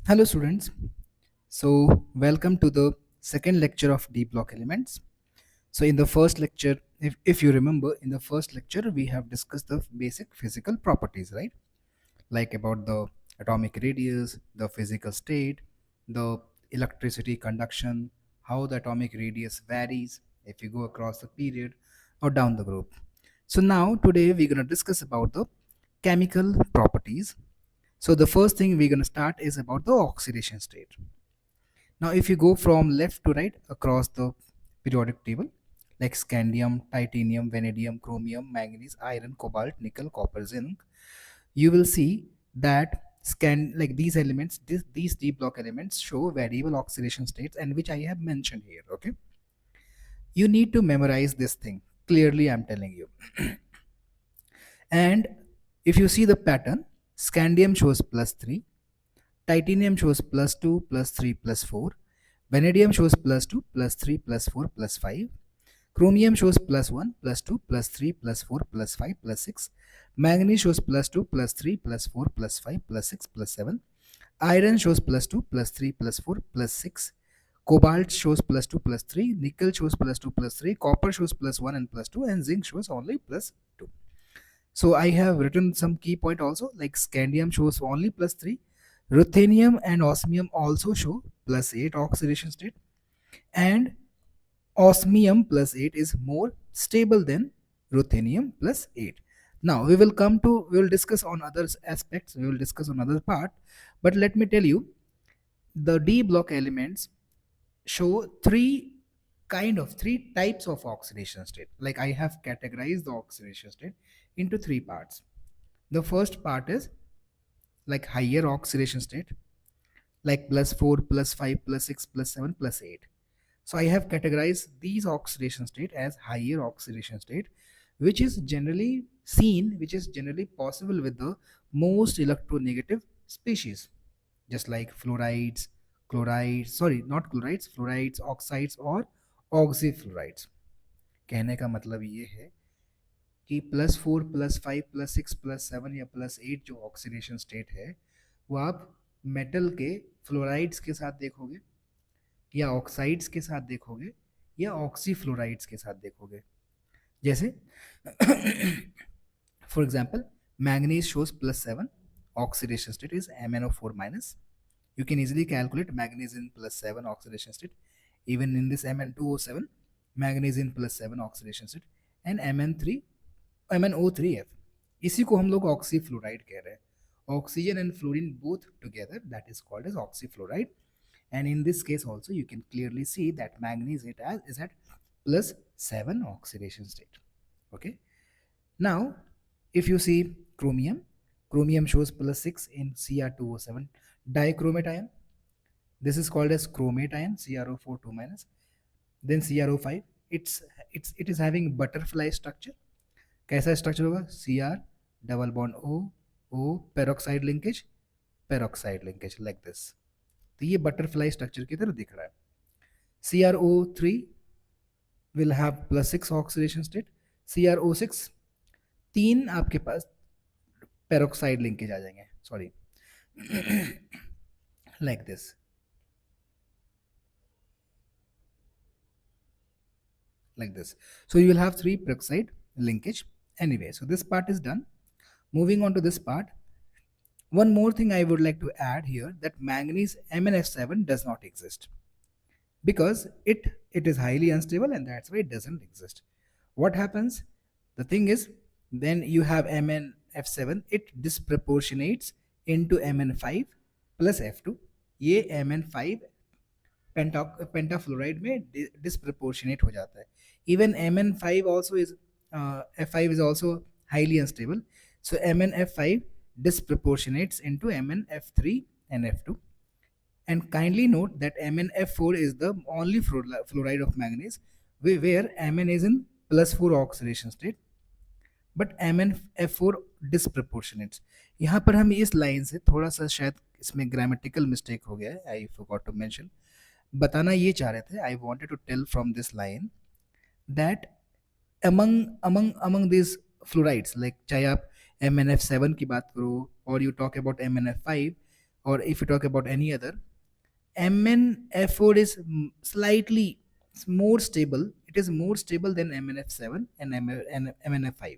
Hello students. Welcome to the second lecture of D block elements. So in the first lecture, if you remember, in the first lecture we have discussed the basic physical properties, right? Like about the atomic radius, the physical state, the electricity conduction, how the atomic radius varies if you go across the period or down the group. So now today we're going to discuss about the chemical properties. So the first thing we're going to start is about the oxidation state. Now, if you go from left to right across the periodic table, like scandium, titanium, vanadium, chromium, manganese, iron, cobalt, nickel, copper, zinc, you will see that these elements, these D block elements show variable oxidation states, and which I have mentioned here. Okay, you need to memorize this thing clearly. I'm telling you. And if you see the pattern, scandium shows +3, titanium shows +2, +3, +4. Vanadium shows +2, +3, +4, +5. Chromium shows +1, +2, +3, +4, +5, +6. Manganese shows +2, +3, +4, +5, +6, +7. Iron shows +2, +3, +4, +6. Cobalt shows +2, +3. Nickel shows +2, +3. Copper shows +1 and +2. And zinc shows only +2. So I have written some key point also, like scandium shows only +3. Ruthenium and osmium also show +8 oxidation state, and osmium +8 is more stable than ruthenium +8. Now we will discuss on other aspects, we will discuss on other part, but let me tell you, the D block elements show three types of oxidation state. Like I have categorized the oxidation state into three parts. The first part is like higher oxidation state, like +4, +5, +6, +7, +8. So I have categorized these oxidation state as higher oxidation state, which is generally seen, which is generally possible with the most electronegative species, just like fluorides, chlorides, sorry, not chlorides, fluorides, oxides और oxyfluorides. कहने का मतलब ये है कि +4, +5, +6, +7 या +8 जो oxidation state है वो आप मेटल के फ्लोराइड्स के साथ देखोगे, या ऑक्साइड्स के साथ देखोगे, या ऑक्सीफ्लोराइड्स के साथ देखोगे. जैसे for example manganese shows +7, oxidation state is MnO4 minus. You can easily calculate manganese in +7 oxidation state. Even in this Mn2O7, manganese in +7 oxidation state, and MnO3F. इसी को हम लोग ऑक्सीफ्लोराइड कह रहे हैं. Oxygen and fluorine both together, that is called as oxyfluoride. And in this case also you can clearly see that manganese is at +7 oxidation state. Okay. Now if you see chromium shows +6 in Cr2O7 dichromate ion. This is called as chromate ion, CrO4 2 minus. Then CrO5, it is having butterfly structure. कैसा structure होगा? Cr double bond O peroxide linkage like this. तो ये butterfly structure की तरह दिख रहा है. CrO3 will have +6 oxidation state. CrO6 तीन आपके पास peroxide linkage आ जाएंगे, sorry, like this. Like this. So you will have 3 peroxide linkage. Anyway, so this part is done. Moving on to this part, one more thing I would like to add here, that manganese MnF7 does not exist because it is highly unstable, and that's why it doesn't exist. What happens? The thing is, then you have MnF7, it disproportionates into Mn5 plus F2. ये Mn5 पेंटाफ्लोराइड में disproportionate हो जाता है. Even Mn5 also is F5 is also highly unstable, so MnF5 disproportionates into MnF3 and F2. And kindly note that MnF4 is the only fluoride of manganese where Mn is in +4 oxidation state, but MnF4 डिस्प्रपोर्शनेट्स. यहाँ पर हम इस line से थोड़ा सा शायद इसमें grammatical mistake हो गया है, आई फॉरगॉट टू मेंशन. बताना ये चाह रहे थे, I wanted to tell from this line that among these fluorides, like चाहे आप MnF7 की बात करो और you talk about MnF5 or if you talk about any other, MnF4 is slightly more stable. It is more stable than MnF7 and MnF5.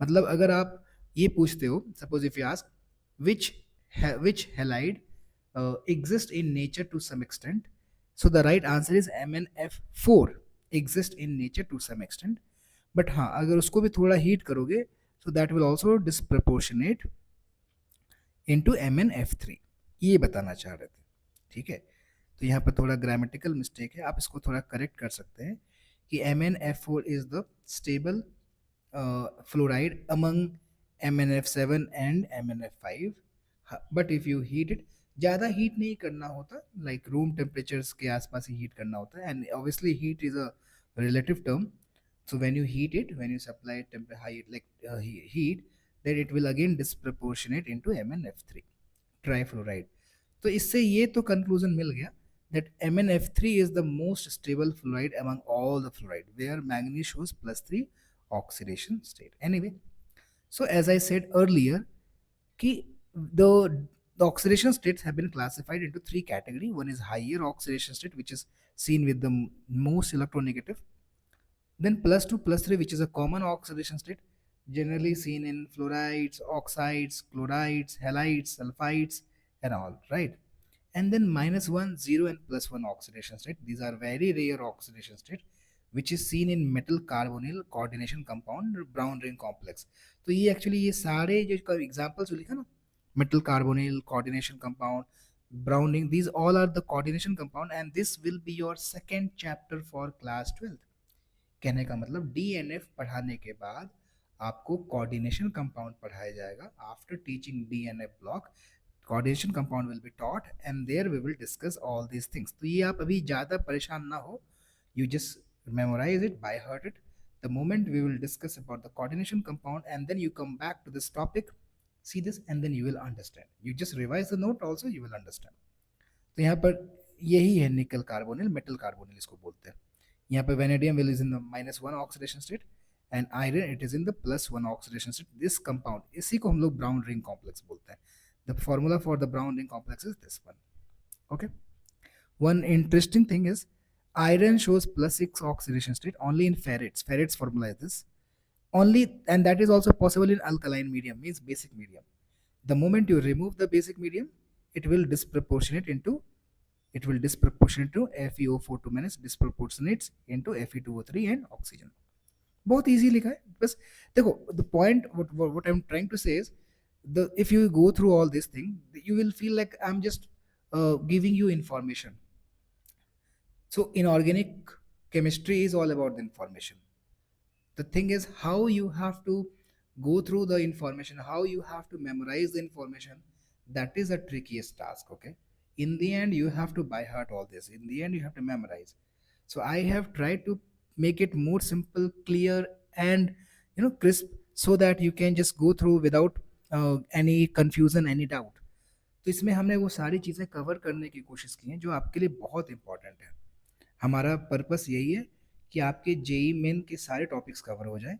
मतलब अगर आप ये पूछते हो, suppose if you ask which which halide exist in nature to some extent, so the right answer is MnF4 exist in nature to some extent. But हाँ, अगर उसको भी थोड़ा हीट करोगे, so that will also disproportionate into MnF3. ये बताना चाह रहे थे, ठीक है। तो यहाँ पर थोड़ा ग्रामेटिकल मिस्टेक है, आप इसको थोड़ा करेक्ट कर सकते हैं कि MnF4 is the stable fluoride among MnF7 and MnF5, but if you heat it, ज़्यादा हीट नहीं करना होता, लाइक रूम टेम्परेचर्स के आसपास ही हीट करना होता है, and obviously heat is a relative term. So when you heat it, when you supply high heat, then it will again disproportionate into MnF3 trifluoride. तो इससे ये तो कंक्लूजन मिल गया that MnF3 is the most stable fluoride among all the fluoride, where manganese shows +3 oxidation state. Anyway, so as I said earlier, कि the oxidation states have been classified into 3 categories. One is higher oxidation state, which is seen with the most electronegative. Then +2, +3, which is a common oxidation state, generally seen in fluorides, oxides, chlorides, halides, sulfides, and all, right? And then -1, 0, and +1 oxidation state. These are very rare oxidation state, which is seen in metal carbonyl coordination compound, brown ring complex. तो ये actually ये सारे जो examples लिखा ना, metal carbonyl coordination compound, brown ring, these all are the coordination compound, and this will be your second chapter for class 12th. कहने का मतलब DNF पढ़ाने के बाद आपको कोऑर्डिनेशन कंपाउंड पढ़ाया जाएगा. After teaching DNF block, coordination compound will be taught and there we will discuss all these things. तो ये आप अभी ज़्यादा परेशान ना हो, you just memorize it, by heart it. The moment we will discuss about the coordination compound and then you come back to this topic, see this, and then you will understand. You just revise the note also, you will understand. तो यहाँ पर यही है निकल carbonyl, metal carbonyl इसको बोलते हैं. यहाँ पे vanadium will is in the -1 oxidation state and iron it is in the +1 oxidation state. This compound, इसी को हम लोग brown ring complex बोलते हैं. The formula for the brown ring complex is this one. Okay. One interesting thing is iron shows +6 oxidation state only in ferrets. Ferrets formula is this. Only, and that is also possible in alkaline medium, means basic medium. The moment you remove the basic medium, it will disproportionate to FeO4 minus disproportionates into Fe2O3 and oxygen. बहुत easy लिखा है. बस देखो, the point what I'm trying to say is, if you go through all this thing, you will feel like I'm just giving you information. So inorganic chemistry is all about the information. The thing is how you have to go through the information, how you have to memorize the information. That is the trickiest task. Okay. In the end, you have to by heart all this. In the end, you have to memorize. So I have tried to make it more simple, clear, and crisp, so that you can just go through without any confusion, any doubt. तो इसमें हमने वो सारी चीज़ें cover करने की कोशिश की हैं जो आपके लिए बहुत इंपॉर्टेंट है. हमारा पर्पस यही है कि आपके जेई मेन के सारे टॉपिक्स कवर हो जाएं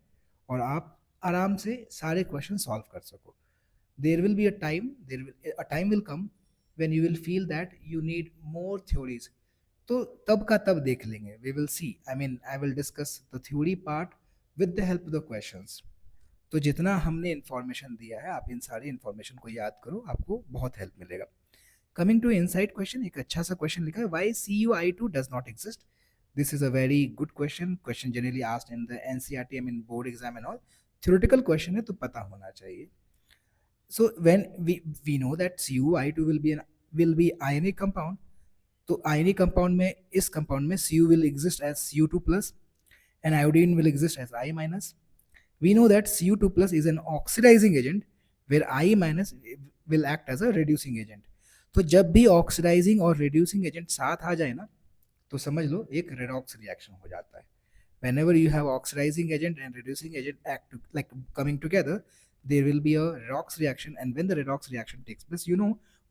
और आप आराम से सारे क्वेश्चन सॉल्व कर सको. There will be a time will come when you will feel that you need more theories, तो तब का तब देख लेंगे. we will see, I will discuss the theory part with the help of the questions. तो जितना हमने information दिया है, आप इन सारी इंफॉर्मेशन को याद करो, आपको बहुत हेल्प मिलेगा. कमिंग टू इनसाइड क्वेश्चन, एक अच्छा सा क्वेश्चन लिखा है, why CuI2 does not exist. This is a very good question generally asked in the NCERT, board exam and all. Theoretical question है तो पता होना चाहिए. So when we know that CuI2 will be ionic compound, तो ionic compound में, इस compound में Cu will exist as Cu2 plus and iodine will exist as I minus. We know that Cu2 plus is an oxidizing agent where I minus will act as a reducing agent. तो जब भी oxidizing और reducing agent साथ आ जाए ना, तो समझ लो एक redox reaction हो जाता है. Whenever you have oxidizing agent and reducing agent act like coming together, there will be a redox reaction, and when the redox reaction takes place,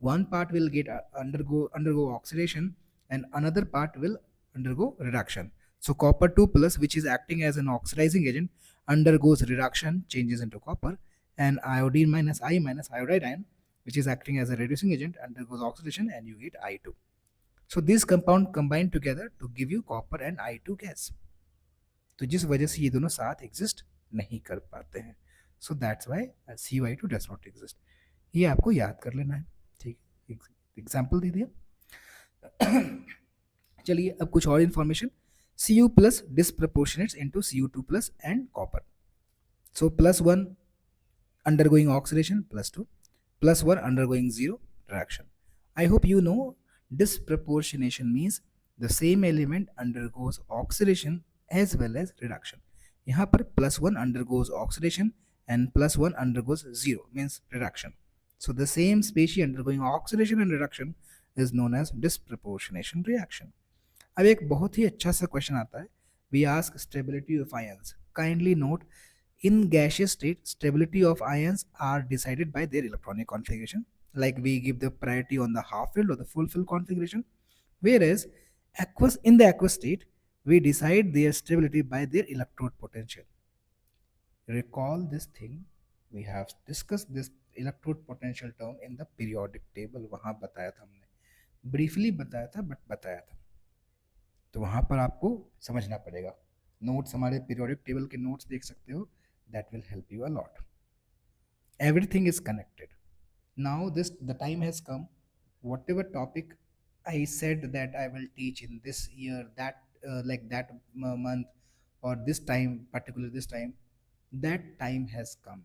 one part will get undergo oxidation and another part will undergo reduction. So copper 2 plus, which is acting as an oxidizing agent, undergoes reduction, changes into copper, and iodine minus I minus iodide ion which is acting as a reducing agent, undergoes oxidation and you get I2. So these compound combine together to give you copper and I2 gas. तो जिस वजह से ये दोनों साथ exist नहीं कर पाते हैं. So that's why CuI2 does not exist. ये आपको याद कर लेना है. ठीक है, एग्जाम्पल दे दिया. चलिए अब कुछ और information. Cu plus disproportionates into Cu2 plus and copper. So plus 1 undergoing oxidation, plus 2, plus 1 undergoing 0 reaction. I hope you know disproportionation means the same element undergoes oxidation as well as reduction. यहाँ पर plus 1 undergoes oxidation and plus 1 undergoes 0 means reduction. So the same species undergoing oxidation and reduction is known as disproportionation reaction. अब एक बहुत ही अच्छा सा question आता है. We ask stability of ions. Kindly note, in gaseous state, stability of ions are decided by their electronic configuration. Like we give the priority on the half filled or the full filled configuration. Whereas in the aqueous state, we decide their stability by their electrode potential. Recall this thing. We have discussed this electrode potential term in the periodic table. वहाँ बताया था हमने. Briefly बताया था, but बताया था. तो वहाँ पर आपको समझना पड़ेगा. नोट्स हमारे पीरियोडिक टेबल के नोट्स देख सकते हो. That will help you a lot. Everything is connected. Now the time has come. Whatever topic I said that I will teach in this year, that like that month or this time, particularly this time, that time has come.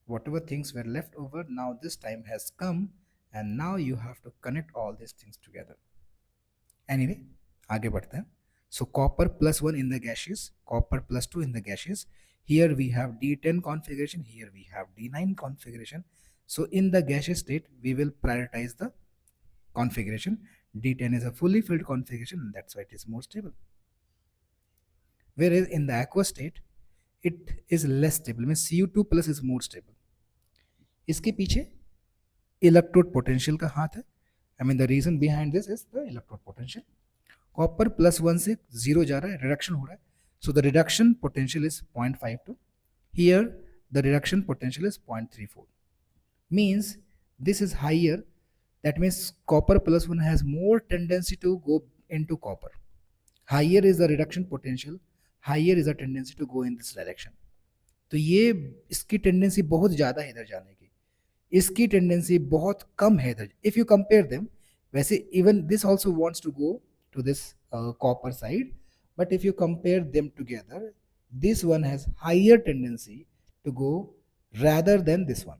Whatever things were left over, now this time has come, and now you have to connect all these things together. Anyway, आगे बढ़ते हैं. So copper plus 1 in the gaseous, copper plus 2 in the gaseous. Here we have D10 configuration, here we have D9 configuration. So in the gaseous state, we will prioritize the configuration. D10 is a fully filled configuration, and that's why it is more stable. Whereas in the aqueous state, it is less stable, means Cu2 plus is more stable. इसके पीछे electrode potential का हाथ है. I mean the reason behind this is the electrode potential. Copper plus 1 से 0 जा रहा है, reduction हो रहा है. So the reduction potential is 0.52. Here the reduction potential is 0.34. Means this is higher. That means copper plus 1 has more tendency to go into copper. Higher is the reduction potential, higher is the tendency to go in this direction. तो ये इसकी tendency बहुत ज़्यादा है इधर जाने की, इसकी टेंडेंसी बहुत कम है इधर. इफ़ यू कंपेयर देम, वैसे even this also wants to go to this copper side, but if you compare them together, this one has higher tendency to go rather than this one.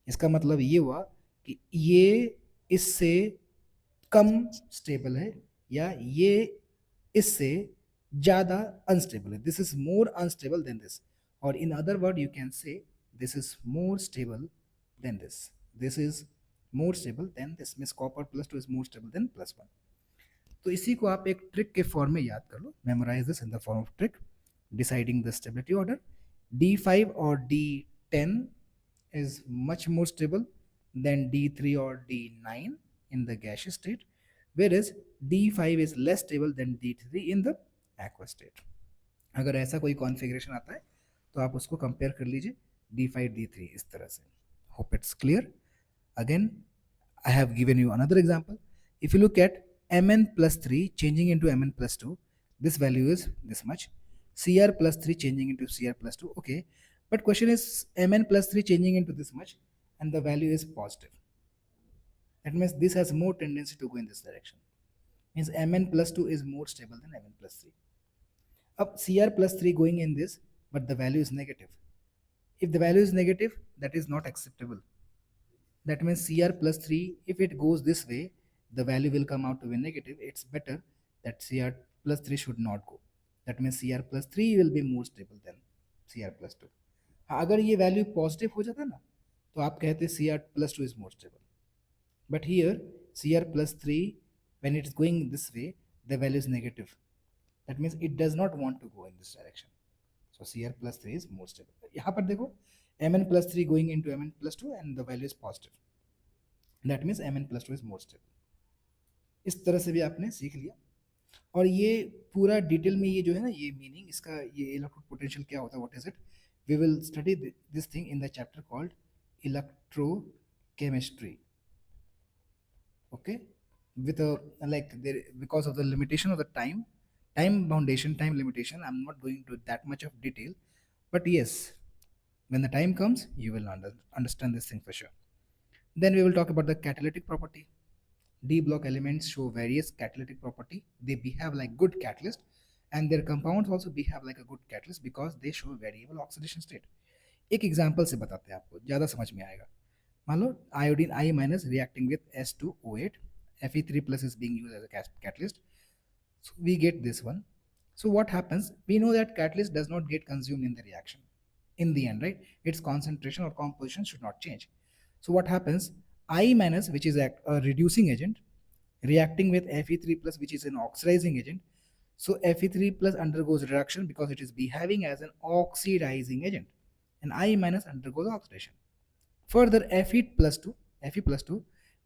इसका मतलब ये हुआ कि ये इससे कम stable है या ये इससे ज़्यादा अनस्टेबल है. This is more unstable than this, और in other word you can say this is more stable than this. This is more stable than this, means copper plus 2 is more stable than plus 1. तो इसी को आप एक trick के form में याद कर लो. Memorize this in the form of trick. Deciding the stability order, D5 और D10 is much more stable than D3 or D9 in the gaseous state, whereas D5 is less stable than D3 in the aqueous state. अगर ऐसा कोई configuration आता है तो आप उसको compare कर लीजिए D5 D3 इस तरह से. Hope it's clear. Again, I have given you another example. If you look at Mn plus 3 changing into Mn plus 2, this value is this much. Cr plus 3 changing into Cr plus 2, okay. But question is Mn plus 3 changing into this much and the value is positive. That means this has more tendency to go in this direction. Means Mn plus 2 is more stable than Mn plus 3. Up Cr plus 3 going in this, but the value is negative. If the value is negative, that is not acceptable. That means Cr plus 3, if it goes this way, the value will come out to be negative. It's better that Cr plus 3 should not go. That means Cr plus 3 will be more stable than Cr plus 2. अगर ये value positive हो जाता ना तो आप कहते Cr plus 2 is more stable. But here Cr plus 3, when it's going this way, the value is negative. That means it does not want to go in this direction. So Cr plus 3 is more stable. यहाँ पर देखो Mn plus 3 going into Mn plus 2 and the value is positive. That means Mn plus 2 is more stable. इस तरह से भी आपने सीख लिया. और ये पूरा डिटेल में ये जो है ना ये मीनिंग इसका ये इलेक्ट्रोड पोटेंशियल क्या होता है, what is it, we will study this thing in the chapter called electrode chemistry. Okay, with a like there, because of the limitation of the time foundation, time limitation, I'm not going to that much of detail, but yes, when the time comes you will understand this thing for sure. Then we will talk about the catalytic property. D block elements show various catalytic property. They behave like good catalyst, and their compounds also behave like a good catalyst because they show variable oxidation state. एक example से बताते हैं, आपको ज़्यादा समझ में आएगा. मान लो iodine I minus reacting with S2O8, Fe3 plus is being used as a catalyst. So we get this one. So what happens? We know that catalyst does not get consumed in the reaction. In the end, right? Its concentration or composition should not change. So what happens? I minus, which is a reducing agent, reacting with Fe3 plus, which is an oxidizing agent. So Fe3 plus undergoes reduction because it is behaving as an oxidizing agent, and I minus undergoes oxidation. Further, Fe plus 2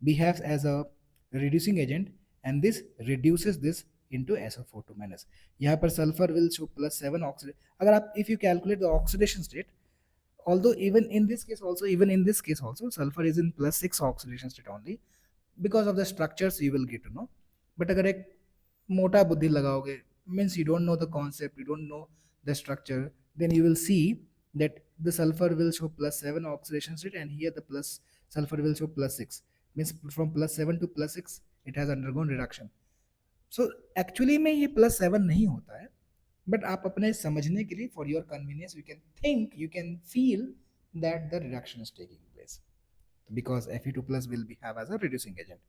behaves as a reducing agent, and this reduces this into SO4 2 minus. यहाँ पर sulfur will show +7 oxidation. अगर आप if you calculate the oxidation state, although even in this case also sulfur is in +6 oxidation state only, because of the structures you will get to know. But अगर एक मोटा बुद्धि लगाओगे, means you don't know the concept, you don't know the structure, then you will see that the sulfur will show +7 oxidation state, and here the plus sulfur will show +6, means from +7 to +6 it has undergone reduction. So actually में ये +7 नहीं होता है, but आप अपने समझने के लिए, for your convenience, you can think, you can feel that the reduction is taking place because Fe2 plus will behave as a reducing agent.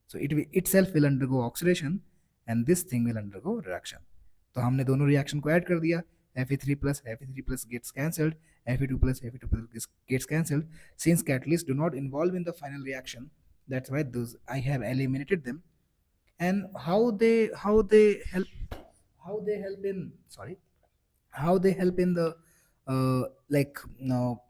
So it itself will undergo oxidation, and this thing will undergo reduction. तो हमने दोनों reaction को add कर दिया. Fe3 plus gets cancelled, Fe2 plus gets cancelled. Since catalysts do not involve in the final reaction, that's why those I have eliminated them. And how they help in the like no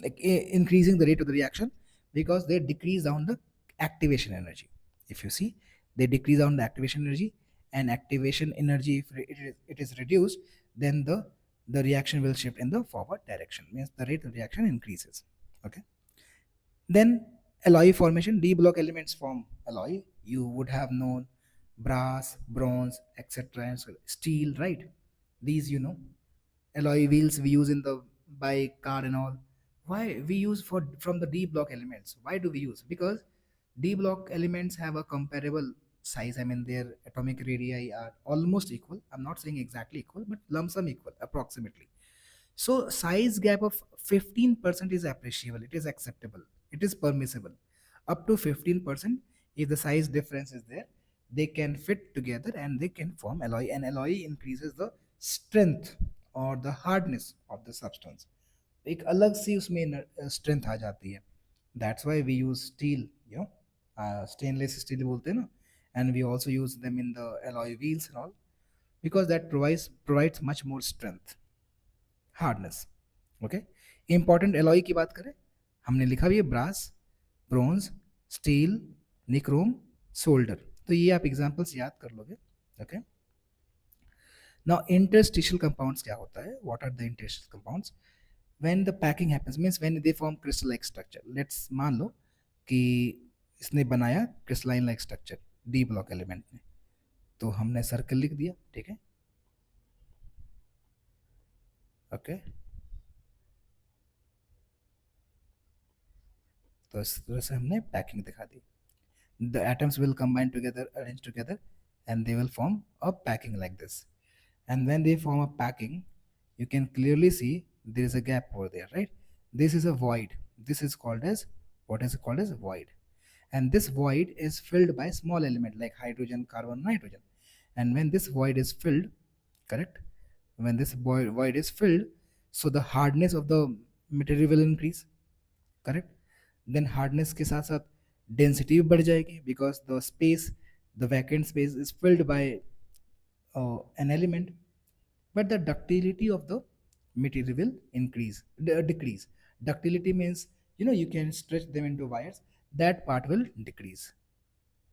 like increasing the rate of the reaction, because they decrease down the activation energy. If you see, they decrease down the activation energy, and activation energy, if it is reduced, then the reaction will shift in the forward direction, means the rate of reaction increases. Okay, then alloy formation. D block elements form alloy. You would have known brass, bronze, etc., and so steel, right? These alloy wheels we use in the bike, car, and all. Why we use for from the D block elements? Why do we use? Because D block elements have a comparable size. I mean, their atomic radii are almost equal. I'm not saying exactly equal, but lump sum equal, approximately. So size gap of 15% is appreciable. It is acceptable. It is permissible. Up to 15%, if the size difference is there, they can fit together and they can form alloy. And alloy increases the strength or the hardness of the substance. एक अलग सी उसमें strength आ जाती है. That's why we use steel, stainless steel बोलते हैं ना, and we also use them in the alloy wheels and all, because that provides much more strength, hardness. Okay, important alloy की बात करें, हमने लिखा भी है brass, bronze, steel, nichrome, solder. तो ये आप एग्जांपल्स याद कर लोगे. ओके, नाउ इंटरस्टिशियल कंपाउंड्स क्या होता है? What are the interstitial compounds? When the packing happens, means when they form crystal like structure. Let's मान लो कि इसने बनाया crystalline like structure D block element ने, तो हमने सर्कल लिख दिया. ठीक है, ओके, तो इस तरह से हमने पैकिंग दिखा दी. The atoms will combine together, arrange together, and they will form a packing like this. And when they form a packing, you can clearly see there is a gap over there, right? This is a void. This is called as, what is called as void. And this void is filled by small element like hydrogen, carbon, nitrogen. And when this void is filled, correct? When this void is filled, so the hardness of the material will increase, correct? Then hardness के साथ साथ density भी बढ़ जाएगी, because the space, the vacant space is filled by an element, but the ductility of the material will decrease. Ductility means, you can stretch them into wires, that part will decrease,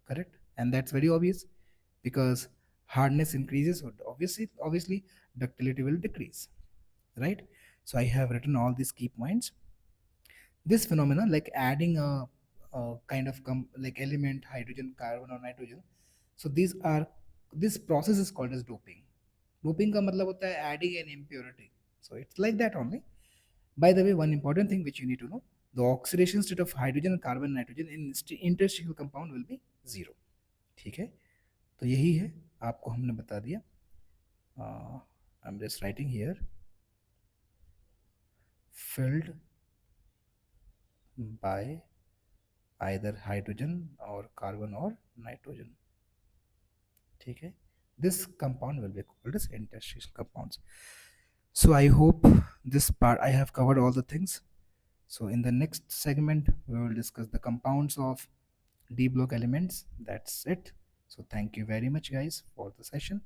correct? And that's very obvious, because hardness increases, so obviously ductility will decrease, right? So I have written all these key points. This phenomena, like adding a kind of like element, hydrogen, carbon or nitrogen, so this process is called as doping. Doping का मतलब होता है adding an impurity. So it's like that only. By the way, one important thing which you need to know, the oxidation state of hydrogen, carbon, nitrogen in interstitial compound will be zero. ठीक है, तो यही है, आपको हमने बता दिया. I'm just writing here, filled by either hydrogen or carbon or nitrogen. ठीक है, this compound will be called as interstitial compounds. So I hope this part I have covered all the things. So in the next segment we will discuss the compounds of D block elements. That's it. So thank you very much guys for the session.